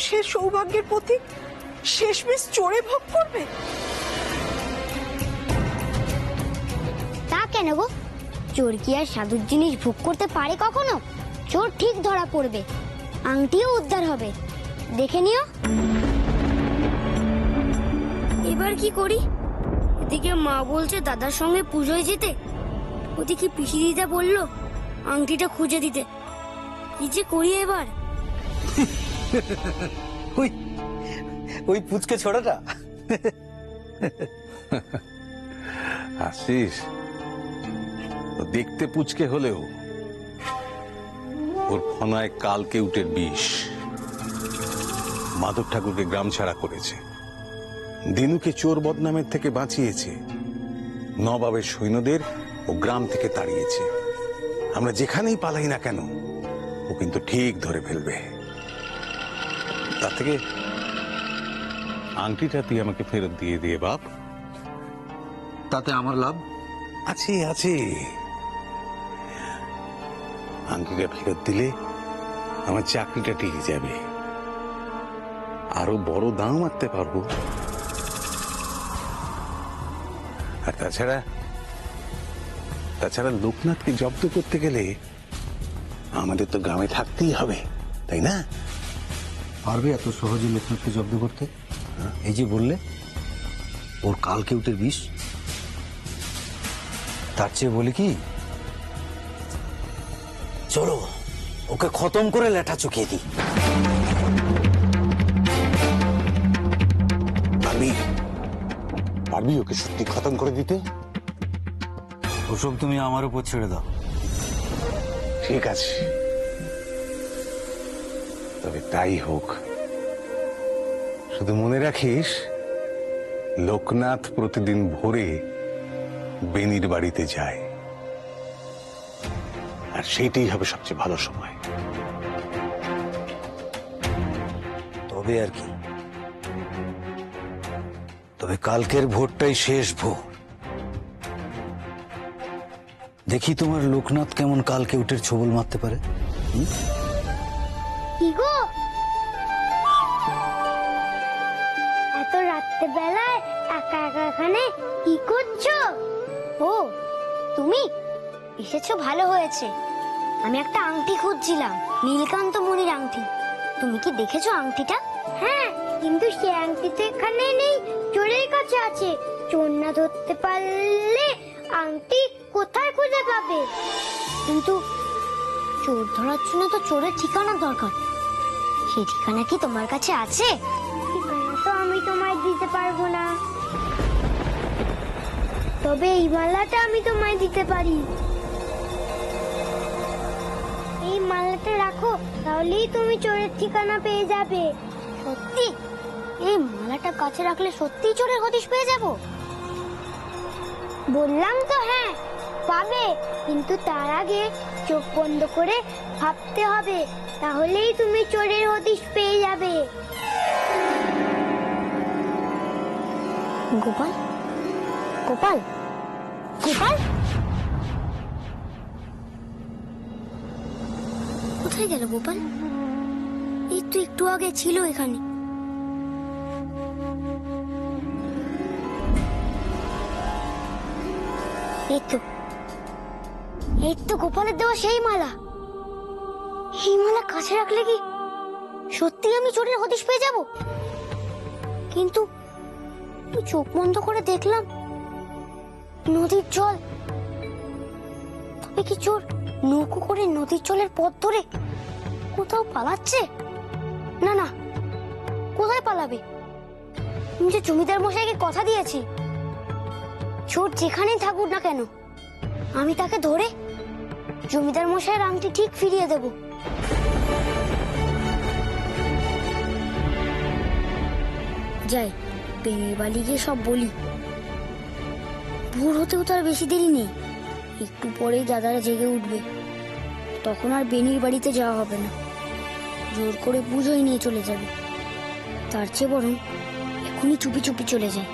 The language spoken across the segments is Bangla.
বংশের সৌভাগ্যের প্রতীক শেষমেশ চোরে ভোগ করবে? তা কেন গো? চোর কি আর সাধুর জিনিস ভোগ করতে পারে কখনো? চোর ঠিক ধরা পড়বে, আংটিও উদ্ধার হবে, দেখে নিও। এবার কি করি? এদিকে মা বলছে দাদার সঙ্গে পুজোয় যেতে, ওদিকে পিসি দিদা বললো আংটিটা খুঁজে দিতে। কি যে করি এবার? ওই ওই পুচকে ছোড়াটা আসিস, দেখতে পুচকে হলেও ওর ফনায় কালকেউটের বিষ। মাধব ঠাকুরকে গ্রাম ছাড়া করেছে, দিনুকে চোর বদনামের থেকে বাঁচিয়েছে, নবাবের সৈন্যদের ও গ্রাম থেকে তাড়িয়েছে। আমরা যেখানেই পালাই না কেন ও কিন্তু ঠিক ধরে ফেলবে। তার থেকে আংটিটা তুই আমাকে ফেরত দিয়ে দিয়ে বাপ। তাতে আমার লাভ আছে আছে, আংটিটা ফেরত দিলে আমার চাকরিটা টিকে যাবে, আরো বড় দাম আনতে পারবো। আর তাছাড়া লোকনাথকে জব্দ করতে গেলে আমাদের তো গ্রামে থাকতেই হবে, তাই না? পারবে এত সহজে লোকনাথকে জব্দ করতে? এই যে বললে ওর কালকেউটের বিষ, তার চেয়ে বলি কি, চলো ওকে খতম করে লেঠা চুকিয়ে দিই। পারবি ওকে সত্যি খতম করে দিতে? ওসব তুমি আমার উপর ছেড়ে দাও। ঠিক আছে, তবে তাই হোক। শুধু মনে রাখিস, লোকনাথ প্রতিদিন ভোরে বেনির বাড়িতে যায়, আর সেইটাই হবে সবচেয়ে ভালো সময়। তবে আর কি, তবে কালকের ভোরটাই শেষ ভোর। দেখি তোমার লোকনাথ কেমন কালকেউটের ছবল মারতে পারে। কি গো, এত রাত্রে বেলায় একা একা এখানে কি করছো? ও তুমি এসেছো, ভালো হয়েছে। আমি একটা আংটি খুঁজছিলাম, নীলকান্ত মণির আংটি। তুমি কি দেখেছো আংটিটা? হ্যাঁ, কিন্তু সে আংটি তো এখানে নেই, চোরের কাছে আছে। চোর না ধরতে পারলে আংটি কোথায় খুঁজে পাবে? কিন্তু চোর ধরার জন্য তো চোরের ঠিকানা দরকার। সেই ঠিকানা কি তোমার কাছে আছে? ঠিকানা তো আমি তোমায় দিতে পারবো না, তবে এই মালাটা আমি তোমায় দিতে পারি। এই মালাটা রাখো, তাহলেই তুমি চোরের ঠিকানা পেয়ে যাবে। সত্যি? এই মালাটা কাছে রাখলে সত্যিই চোরের হদিশ পেয়ে যাব? বললাম তো হ্যাঁ, পাবে, কিন্তু তার আগে চোখ বন্ধ করে ভাবতে হবে, তাহলেই তুমি চোরের হদিশ পেয়ে যাবে। গোপাল, গোপাল, গোপাল, কোথায় গেল গোপাল? এই তো একটু আগে ছিল এখানে। এই তো গোপালের দেওয়া সেই মালা। এই মালা কাছে রাখলে কি সত্যি আমি চোরের হদিশ পেয়ে যাব? কিন্তু চোখ বন্ধ করে দেখলাম নদীর জল। তবে কি চোর নৌকো করে নদীর জলের পথ ধরে কোথাও পালাচ্ছে? না না, কোথায় পালাবে? আমি যে জমিদার মশাইকে কথা দিয়েছি, চোর যেখানেই থাকুক না কেন আমি তাকে ধরে জমিদার মশাইয়ের আংটি ঠিক ফিরিয়ে দেব। যাই, বেনির বাড়ি গিয়ে সব বলি। ভোর হতেও তার বেশি দেরি নেই, একটু পরেই দাদারা জেগে উঠবে। তখন আর বেনির বাড়িতে যাওয়া হবে না, জোর করে পুজোয় নিয়ে চলে যাবে। তার চেয়ে বরং এখনই চুপি চুপি চলে যায়।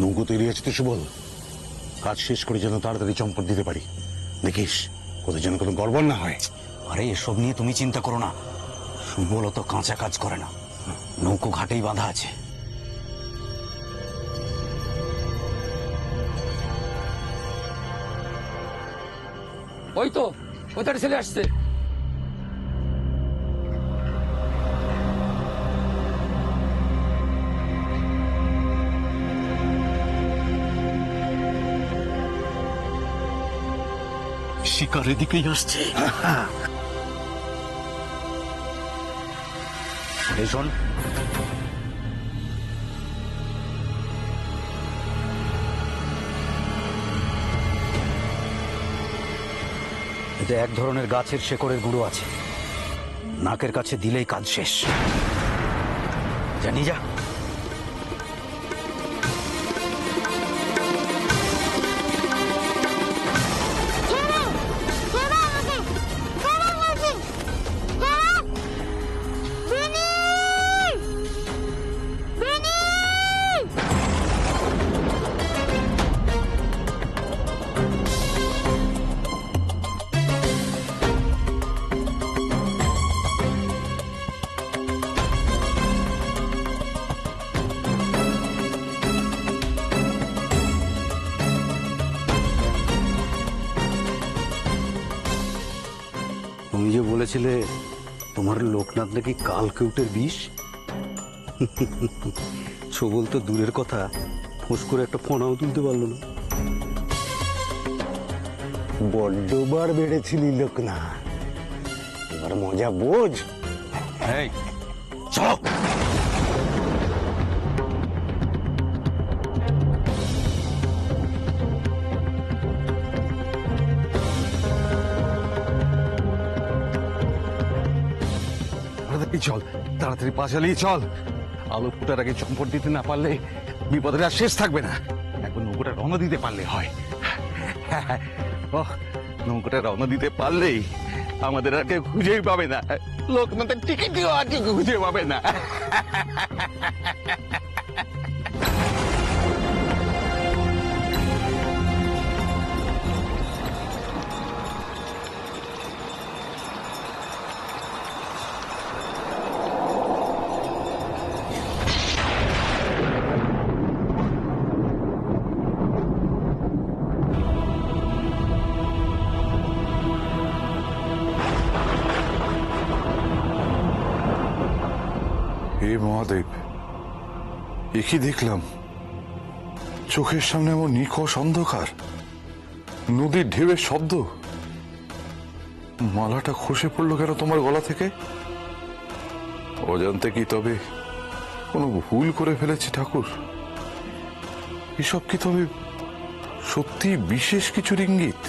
নৌকো তৈরি আছে তো সুবল, কাজ শেষ করে যেন তাড়াতাড়ি চম্পট দিতে পারি। দেখিস ওদের যেন কোনো গড়বড় না হয়। আরে এসব নিয়ে তুমি চিন্তা করো না, সুবল তো কাঁচা কাজ করে না, নৌকো ঘাটেই বাঁধা আছে। ওই তো ওদের ছেলে আসছে। শিকারের দিকেই আসছে। এই শোন, এতে এক ধরনের গাছের শেকড়ের গুঁড়ো আছে, নাকের কাছে দিলেই কাজ শেষ। জানি যা। তুমি যে বলেছিলে তোমার লোকনাথ নাকি কালকেউটের বিষ, ছবল তো দূরের কথা, ফোঁস করে একটা ফোনাও তুলতে পারলো না। বড্ডবার বেড়েছিলি লোকনাথ, এবার মজা বোঝ। এই চলো। তাড়াতাড়ি চল, তাড়াতাড়ি পা চালিয়ে চল। আলো ফুটার আগে চম্পট দিতে না পারলে বিপদের আর শেষ থাকবে না। এখন নৌকোটা রওনা দিতে পারলে হয়। নৌকোটা রওনা দিতে পারলেই আমাদের আর কেউ খুঁজেই পাবে না, লোকনাথের টিকিটও আর কেউ খুঁজে পাবে না। হে মহাদেব, এ কি দেখলাম? চোখের সামনে এমন নিখোশ অন্ধকার, নদীর ঢেউয়ের শব্দ। মালাটা খসে পড়লো কেন তোমার গলা থেকে? অজান্তে কি তবে কোনো ভুল করে ফেলেছি ঠাকুর? এসব কি তবে সত্যি বিশেষ কিছুর ইঙ্গিত?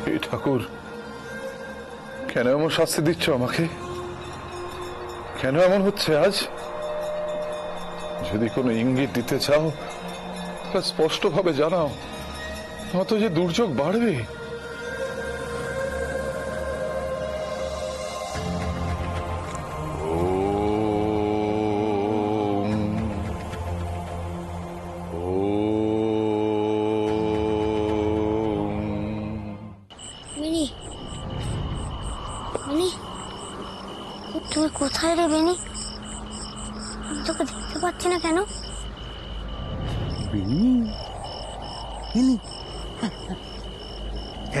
হে ঠাকুর, কেন এমন শাস্তি দিচ্ছ আমাকে? কেন এমন হচ্ছে আজ? যদি কোনো ইঙ্গিত দিতে চাও তা স্পষ্ট ভাবে জানাও, নয়তো যে দুর্যোগ বাড়বে। ওম তুই কোথায় রে বেনি? আমি তোকে দেখতে পাচ্ছি না কেন?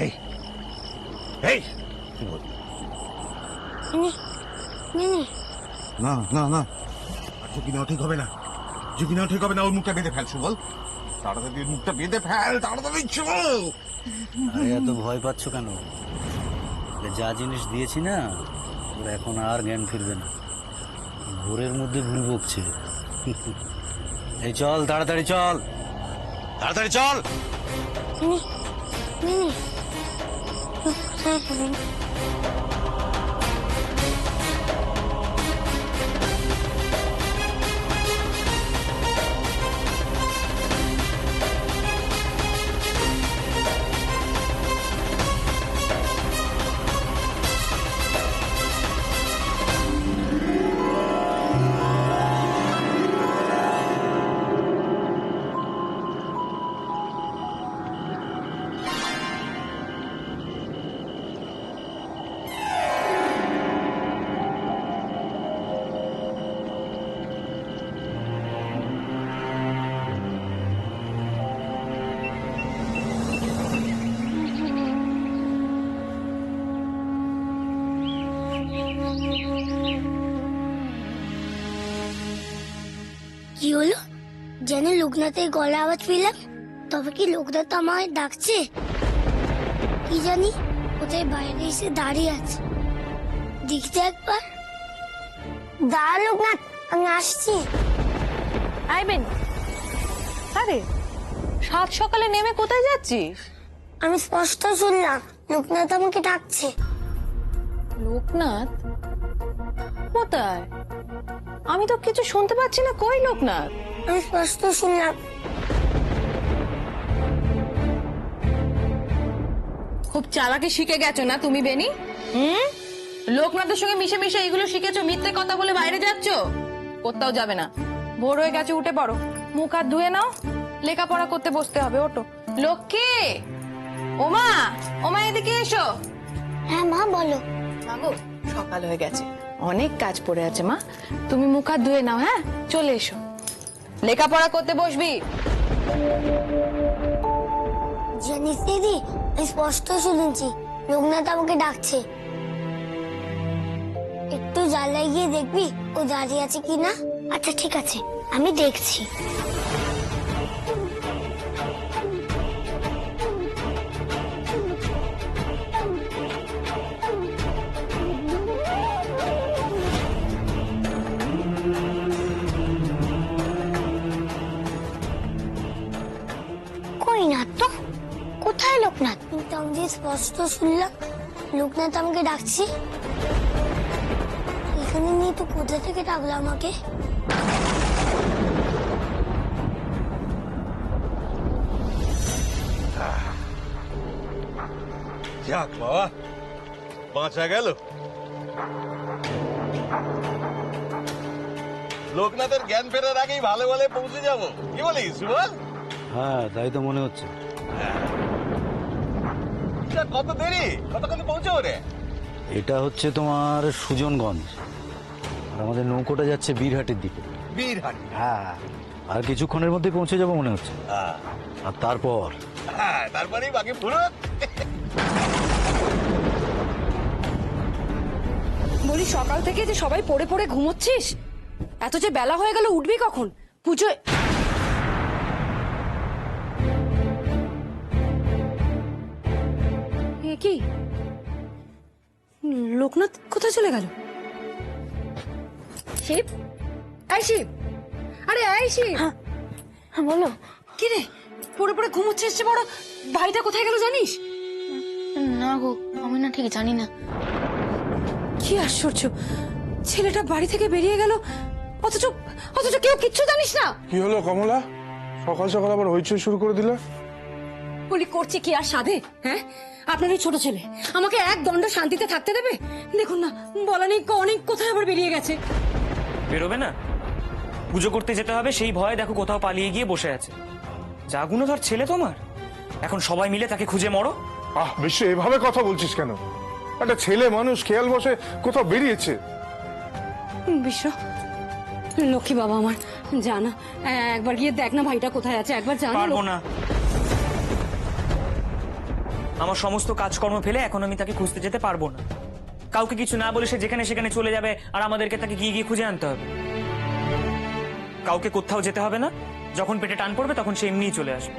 এই এই বেনি, বেনি, না না না, ঝুঁকি নেওয়া ঠিক হবে না, ঝুঁকি নেওয়া ঠিক হবে না। ওর মুখটা বেঁধে ফেল সুবল, তাড়াতাড়ি ওর মুখটা বেঁধে ফেল, তাড়াতাড়ি চল। আরে এত ভয় পাচ্ছ কেন? যা জিনিস দিয়েছি না, ওর এখন আর জ্ঞান ফিরবে না। ভোরের মধ্যে ভুল বকছে। এই চল, তাড়াতাড়ি চল, তাড়াতাড়ি চল। বেনি, বেনি, তুই কোথায় রে বেনি? কি হলো? যেন লোকনাথের গলা আওয়াজ পেলাম। তবে কি লোকনাথ আমায় ডাকছে? কি জানি, কোথায় বাইরে এসে দাঁড়িয়ে আছে। দেখতে একবার। দাঁড়া লোকনাথ, আমি আসছি। আইবেন। আরে সাত সকালে নেমে কোথায় যাচ্ছিস? আমি স্পষ্ট শুনলাম লোকনাথ আমাকে ডাকছে। লোকনাথ কোথায়? আমি তো কিছু শুনতে পাচ্ছি না। কই লোকনাথ? আমি স্পষ্ট শুনলাম। খুব চালাকি শিখে গেছো না তুমি বেনি? লোকনাথের সঙ্গে মিশে মিশে এইগুলো শিখেছো, মিথ্যে কথা বলে বাইরে যাচ্ছো। কোথাও যাবে না, ভোর হয়ে গেছে, উঠে পড়ো, মুখ হাত ধুয়ে নাও, লেখাপড়া করতে বসতে হবে। ওঠো লক্ষ্মী। ওমা, ওমা এদিকে এসো। হ্যাঁ মা, বলো। বাবু, সকাল হয়ে গেছে, অনেক কাজ পড়ে আছে মা, তুমি মুখ হাত ধুয়ে নাও। হ্যাঁ, চলে এসো, লেখাপড়া করতে বসবি। জানিস দিদি, আমি স্পষ্ট শুনেছি লোকনাথ আমাকে ডাকছে। একটু জ্বালায় গিয়ে দেখবি ও দাঁড়িয়ে আছে কিনা। আচ্ছা ঠিক আছে, আমি দেখছি। কই না তো, কোথায় লোকনাথ? কিন্তু আমি যে স্পষ্ট শুনলাম লোকনাথ আমাকে ডাকছে। এখানে নিয়ে তো কোথা থেকে ডাকলো আমাকে? যাক বাবা, বাঁচা গেল। লোকনাথের জ্ঞান ফেরার আগেই ভালো ভালো পৌঁছে যাব, কি বলিস বল? হ্যাঁ, তাই তো মনে হচ্ছে। কত দেরি, কতক্ষণ পৌঁছাবো রে? এটা হচ্ছে তোমার সুজনগঞ্জ, আর আমাদের নৌকোটা যাচ্ছে বীরহাটের দিকে। বীরহাটি? হ্যাঁ, আর কিছুক্ষণের মধ্যে পৌঁছে যাবো মনে হচ্ছে। আর তারপর হ্যাঁ, তারপরেই বাকি ফুরত। বলি, সকাল থেকে যে সবাই পড়ে পড়ে ঘুমোচ্ছিস, এত যে বেলা হয়ে গেল, উঠবি কখন? পুজো কি? লোকনাথ কোথায় চলে গেল? শিব, আই শিব, আরে আই শিব। হ্যাঁ বলো। কি রে, পড়ে পড়ে ঘুমোচ্ছিস যে বড়, ভাইটা কোথায় গেল জানিস? না গো, আমি না ঠিক জানি না। কি আশ্চর্য, ছেলেটা বাড়ি থেকে বেরিয়ে গেল, অথচ অথচ কেউ কিচ্ছু জানিস না। কি হলো কমলা, সকাল সকাল আবার হইচই শুরু করে দিলে? বলি, করছে কি আর সাধে? হ্যাঁ, আপনার এই ছোট ছেলে আমাকে এক দণ্ড শান্তিতে থাকতে দেবে? দেখুন না, বলা নেই অনেক কোথায় আবার বেরিয়ে গেছে। বেরোবে না, পুজো করতে যেতে হবে সেই ভয়ে দেখো কোথাও পালিয়ে গিয়ে বসে আছে। যা গুণধর ছেলে তোমার, এখন সবাই মিলে তাকে খুঁজে মরো। বিশ্ব, এভাবে কথা বলছিস কেন? একটা ছেলে মানুষ, খেয়াল বসে কোথাও বেরিয়েছে। বিশ্ব, লক্ষ্মী বাবা আমার, জানা একবার গিয়ে দেখ না ভাইটা কোথায় আছে, একবার জানা। পারবো না। আমার সমস্ত কাজকর্ম ফেলে এখন আমি তাকে খুঁজতে যেতে পারবো না। কাউকে কিছু না বলে সে যেখানে সেখানে চলে যাবে, আর আমাদেরকে তাকে গিয়ে গিয়ে খুঁজে আনতে হবে। কাউকে কোথাও যেতে হবে না, যখন পেটে টান পড়বে তখন সে এমনিই চলে আসবে।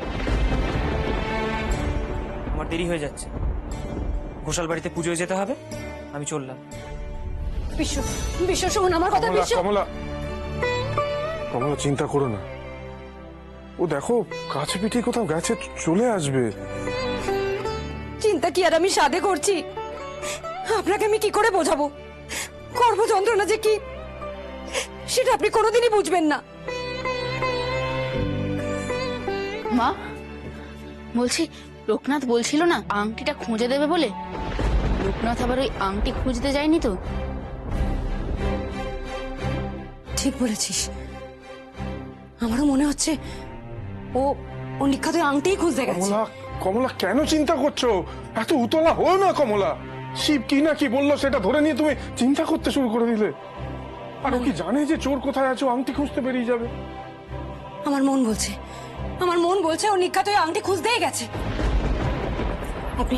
আমার দেরি হয়ে যাচ্ছে, ঘোষাল বাড়িতে পুজোয় যেতে হবে, আমি চললাম। বিশ্ব, বিশ্ব শোন আমার কথা। বিশ্ব, কমলা, কমলা চিন্তা করো না, ও দেখো কাছে পিঠে কোথাও গেছে, চলে আসবে। চিন্তা কি আর আমি সাধে করছি? আপনাকে আমি কি করে বোঝাবো গর্ভযন্ত্রণা যে কি, সেটা আপনি কোনোদিনই বুঝবেন না। মা বলছি, লোকনাথ বলছিল না আংটিটা খুঁজে দেবে বলে, লোকনাথ আবার ওই আংটি খুঁজতে যায়নি তো? ঠিক বলেছিস, আমারও মনে হচ্ছে ও ও নিখাতে আংটিই খুঁজতে গেছে। কমলা, কমলা কেন চিন্তা করছো? এত উতলা হো না কমলা। শিব কি না কি বললো সেটা ধরে নিয়ে তুমি চিন্তা করতে শুরু করে দিলে। আর ও কি জানে যে চোর কোথায় আছে? ও আংটি খুঁজতে বেরিয়ে যাবে। আমার মন বলছে, আমার মন বলছে ও নিখাত ওই আংটি খুঁজতেই গেছে। আপনি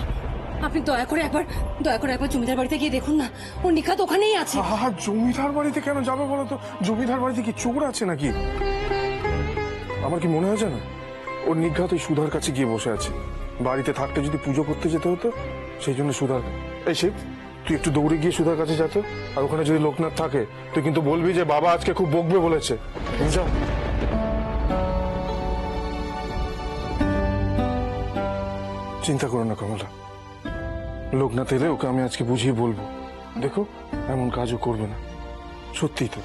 আপনি দয়া করে একবার জমিদার বাড়িতে গিয়ে দেখুন না, ও নিখাত ওখানেই আছে। আহা, জমিদার বাড়িতে কেন যাবে বলো তো? জমিদার বাড়িতে কি চোর আছে নাকি? আমার কি মনে হয়েছে না ওর নিঘাত ওই সুধার কাছে গিয়ে বসে আছে। বাড়িতে থাকতে যদি পুজো করতে যেতে হতো, সেই জন্য সুধার। এই শিব, তুই একটু দৌড়ে গিয়ে সুধার কাছে যেত, আর ওখানে যদি লোকনাথ থাকে তুই কিন্তু বলবি যে বাবা আজকে খুব বকবে বলেছে। যাও। চিন্তা করো না কমলা, লোকনাথ এলে ওকে আমি আজকে বুঝিয়ে বলবো। দেখো এমন কাজও করবে না। সত্যি তো,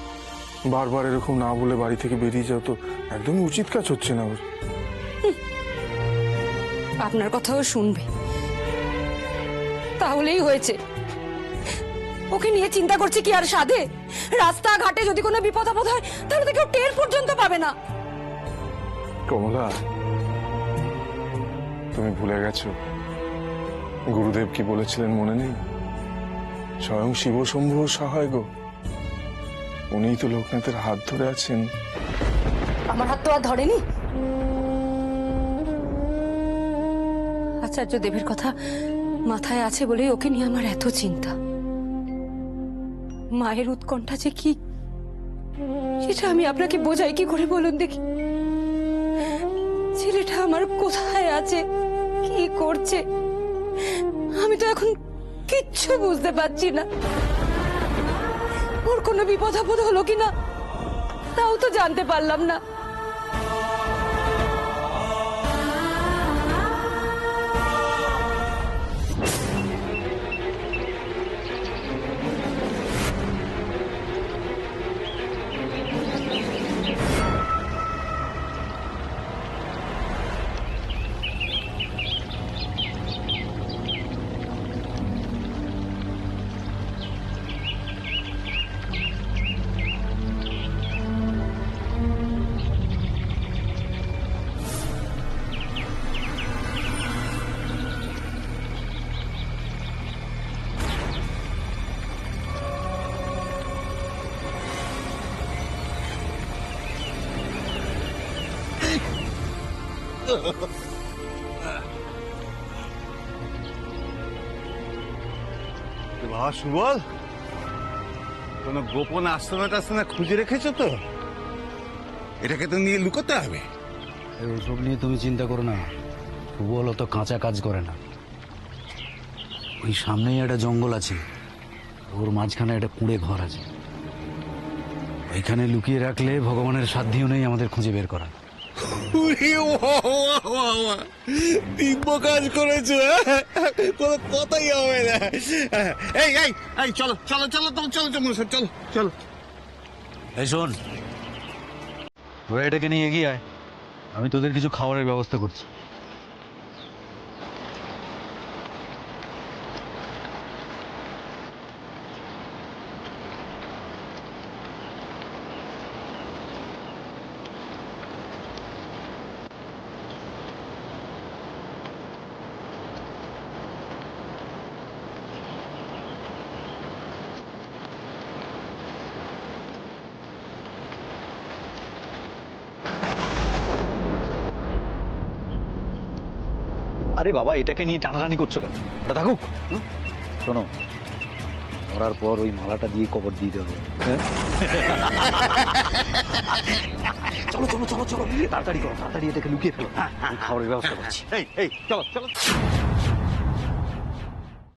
বারবার এরকম না বলে বাড়ি থেকে বেরিয়ে যাও তো একদমই উচিত কাজ হচ্ছে না ওর। আপনার কথাও শুনবে, তাহলেই হয়েছে। ওকে নিয়ে চিন্তা করছে কি আর সাধে? রাস্তাঘাটে যদি কোনো বিপদ আপদ হয় তাহলে তো কেউ টের পর্যন্ত পাবে না। কমলা, তুমি ভুলে গেছো গুরুদেব কি বলেছিলেন মনে নেই? স্বয়ং শিব শম্ভু সহায় গো, উনিই তো লোকনাথের হাত ধরে আছেন। আমার হাত তো আর ধরেনি। আচার্য দেবের কথা মাথায় আছে বলে ওকে নিয়ে আমার এত চিন্তা। মায়ের উৎকণ্ঠা যে কি, সেটা আমি আপনাকে বোঝাই কি করে বলুন দেখি? ছেলেটা আমার কোথায় আছে, কি করছে, আমি তো এখন কিচ্ছু বুঝতে পারছি না। ওর কোনো বিপদ আপদ হলো কিনা তাও তো জানতে পারলাম না। বাবা সুবল, কোন গোপন আস্তানা টাস্তানা খুঁজে রেখেছো তো? এটাকে তো নিয়ে লুকোতে হবে। ওসব নিয়ে তুমি চিন্তা করো না, সুবল তো কাঁচা কাজ করে না। ওই সামনেই একটা জঙ্গল আছে, ওর মাঝখানে একটা কুঁড়ে ঘর আছে। ওইখানে লুকিয়ে রাখলে ভগবানের সাধ্যিও নেই আমাদের খুঁজে বের করা। দিব্য কাজ করেছো, কোনো কথাই হবে না। এই এই এই চলো চলো চলো, তোমার চলো চলো চলো চলো। এই শোন, তোরা এটাকে নিয়ে এগিয়ে আয়, আমি তোদের কিছু খাবারের ব্যবস্থা করছি। আরে বাবা এটাকে নিয়ে টানাটানি করছো কেন? ওটা থাকুক। শোনো, মরার পর ওই মালাটা দিয়ে কবর দিয়ে দেবে। চলো চলো চলো চলো, তাড়াতাড়ি করো, তাড়াতাড়ি এটাকে লুকিয়ে ফেলো। খাবারের ব্যবস্থা করছি। এই চলো চলো